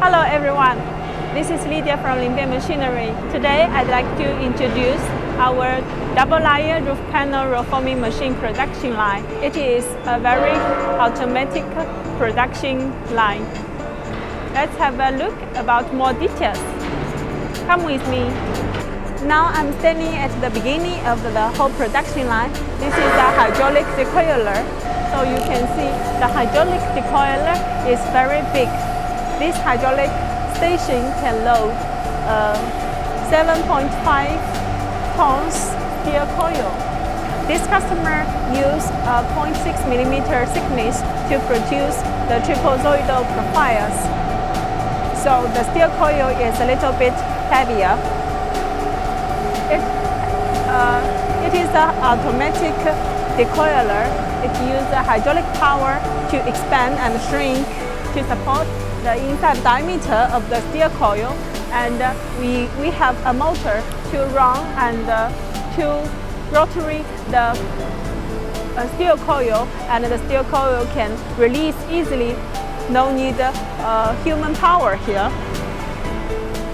Hello everyone, this is Lydia from Linbay Machinery. Today I'd like to introduce our double-layer roof panel roll forming machine production line. It is a very automatic production line. Let's have a look about more details. Come with me. Now I'm standing at the beginning of the whole production line. This is the hydraulic decoiler. So you can see the hydraulic decoiler is very big. This hydraulic station can load 7.5 tons steel coil. This customer used a 0.6 mm thickness to produce the trapezoidal profiles. So the steel coil is a little bit heavier. It is an automatic decoiler. It uses hydraulic power to expand and shrink to support the inside diameter of the steel coil, and we have a motor to run and to rotary the steel coil, and the steel coil can release easily. No need human power here.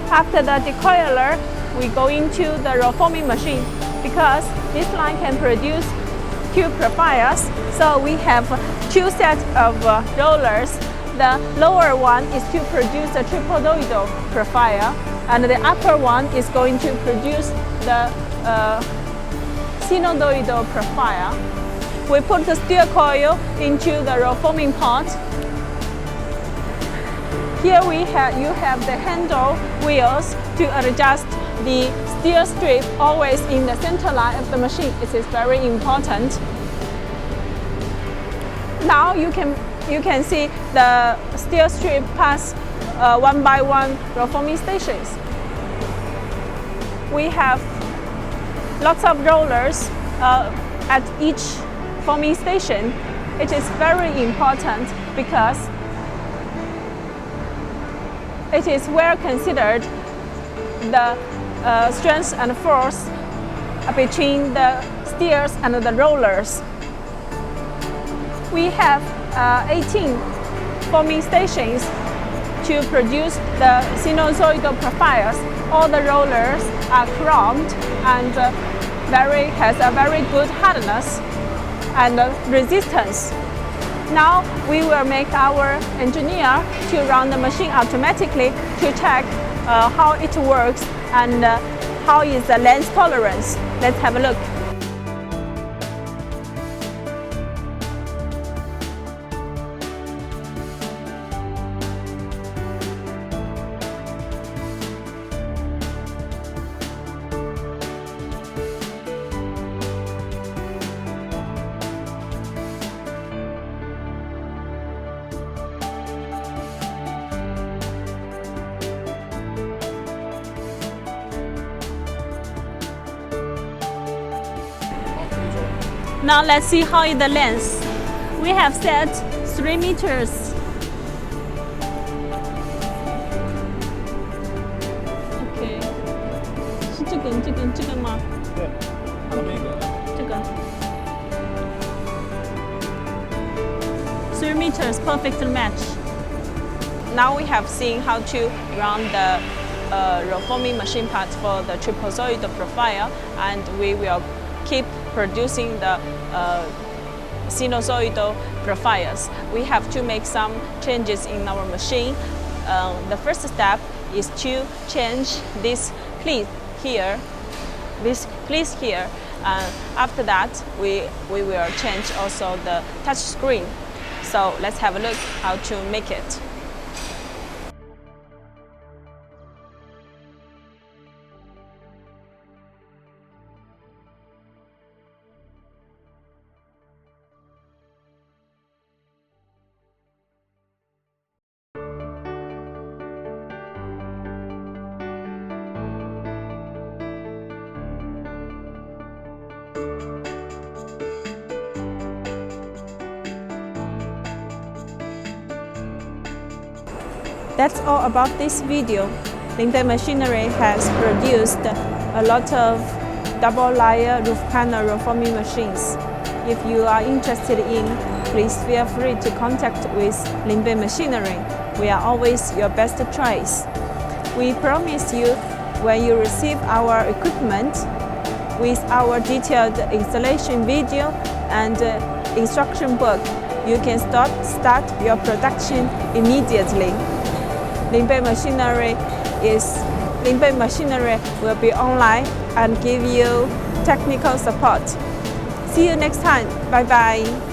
After the decoiler, we go into the roll forming machine because this line can produce two profiles. So we have two sets of rollers. The lower one is to produce the trapezoidal profile, and the upper one is going to produce the sinusoidal profile. We put the steel coil into the roll forming pot. Here you have the handle wheels to adjust the steel strip always in the center line of the machine. It is very important. Now you can see the steel strip pass one by one roll forming stations. We have lots of rollers at each forming station. It is very important because it is well considered the strength and force between the steels and the rollers. We have 18 forming stations to produce the sinusoidal profiles. All the rollers are chromed and has a very good hardness and resistance. Now we will make our engineer to run the machine automatically to check how it works and how is the length tolerance. Let's have a look. Now let's see how is the length. We have set 3 meters. Okay. 是这个吗？对，旁边一个。这个。3 meters perfect match. Now we have seen how to run the roll forming machine part for the trapezoidal profile, and we will keep producing the sinusoidal profiles. We have to make some changes in our machine. The first step is to change this clip here. After that, we will change also the touch screen. So let's have a look how to make it. That's all about this video. Linbay Machinery has produced a lot of double-layer roof panel roll forming machines. If you are interested in please feel free to contact with Linbay Machinery. We are always your best choice. We promise you, when you receive our equipment with our detailed installation video and instruction book, you can start your production immediately. Linbay Machinery will be online and give you technical support. See you next time. Bye bye.